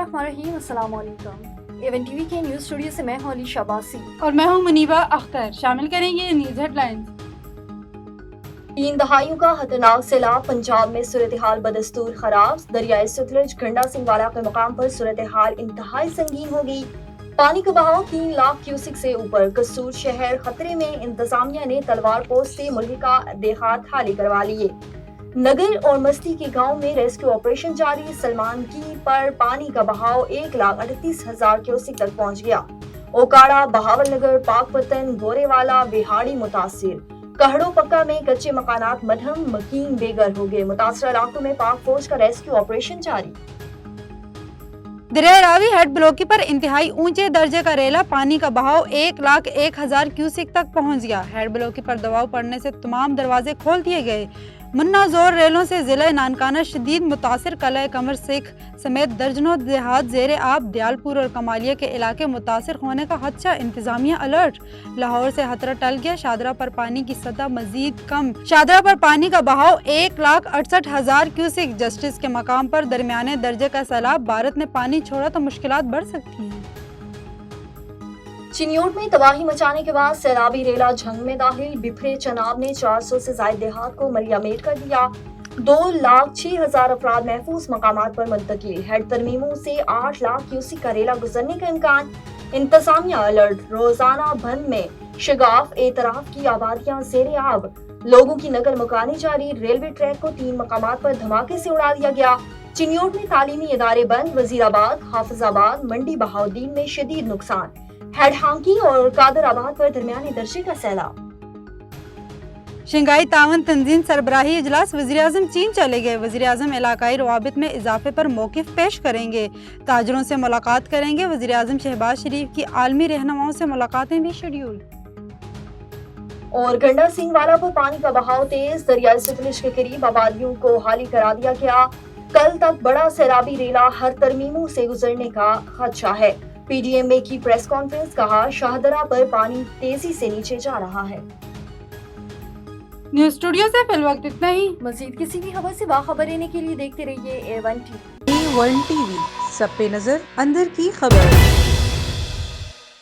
बिस्मिल्लाहिर्रहमानिर्रहीम, अस्सलाम वालेकुम। एवन टीवी के न्यूज़ स्टूडियो से मैं हूं अली शाबासी और मैं हूं मुनीबा अख्तर। शामिल करेंगे न्यूज़ हेडलाइंस। 3 दहाइयों का खतरनाक सैलाब, पंजाब में सूरत हाल बदस्तूर खराब। दरियाए सतलज गंडा सिंहवाला के मुकाम पर सूरत हाल इंतहाई संगीन हो गई। पानी का बहाव 3 लाख क्यूसिक से ऊपर। कसूर शहर खतरे में, इंतजामिया ने तलवार पोस्ट से मुल्हिका देहात खाली करवा लिए। नगर और मस्ती के गांव में रेस्क्यू ऑपरेशन जारी। सलमान की पर पानी का बहाव 1,38,000 क्यूसिक तक पहुंच गया। ओकाड़ा, बहावल नगर, पाकपतन, गोरेवाला, बिहाड़ी मुतासिर। कहड़ो पक्का में कच्चे मकानात मध्यम मकीन बेघर हो गए। मुतासर इलाकों में पाक फौज का रेस्क्यू ऑपरेशन जारी। दरिया रावी हेड ब्लॉकी पर इंतहाई ऊंचे दर्जे का रेला पानी का बहाव 1,01,000 क्यूसिक तक पहुंच गया। हेड ब्लॉकी पर दबाव पड़ने से तमाम दरवाजे खोल दिए गए। मुन्ना जोर रेलों से जिला नानकाना शदीद मुतासिर। कलह कमर सिख समेत दर्जनों देहात जेर आब। दयालपुर और कमालिया के इलाके मुतासिर होने का खदशा, इंतजामिया अलर्ट। लाहौर से खतरा टल गया। शादरा पर पानी की सतह मजीद कम। शादरा पर पानी का बहाव 1,68,000 क्यूसिक। जस्टिस के मकाम पर दरमियाने दर्जे का सैलाब। भारत ने पानी छोड़ा तो मुश्किलात बढ़ सकती हैं। चिन्योट में तबाही मचाने के बाद सैलाबी रेला झंग में दाखिल। बिफरे चनाब ने 400 से ज्यादा देहात को मलियामेट कर दिया। 2,06,000 अफराद महफूज मकामात पर मुंतकिल। हेड तरमीमों से 8 लाख क्यूसिक का रेला गुजरने का इम्कान। इंतजामिया अलर्ट। रोजाना बंद में शगाफ एतराफ की आबादियां जेर आब। लोगों की नकल मुकानी जारी। रेलवे ट्रैक को 3 मकामात पर धमाके से उड़ा दिया गया। चिन्योट में तालीमी इदारे बंद। वजीराबाद, हाफिजाबाद, मंडी बहाउद्दीन में शदीद नुकसान। हेड हांकी और कादराबाद पर दरमियाने दर्जे का सैलाब। शंघाई तावन तंजीम सरबराही इजलास। वज़ीर-ए-आज़म चीन चले गए। वज़ीर-ए-आज़म इलाकाई रवाबित में इजाफे पर मौक़िफ़ पेश करेंगे। ताजरों से मुलाकात करेंगे। वज़ीर-ए-आज़म शहबाज शरीफ की आलमी रहनुमाओं से मुलाकातें भी शेड्यूल। और गंडा सिंहवाला पर पानी का बहाव तेज। दरियाए सतलज के करीब आबादियों को हाली करा दिया गया। कल तक बड़ा सैलाबी रेला हर तरमीमों से गुजरने का खदशा है। पीडीएमए की प्रेस कॉन्फ्रेंस, कहा शाहदरा पर पानी तेजी से नीचे जा रहा है। न्यूज़ स्टूडियो से फिलवक्त इतना ही। मजीद किसी भी खबर से बाखबर रहने के लिए देखते रहिए A1 TV। A1 TV, सब पे नजर, अंदर की खबर।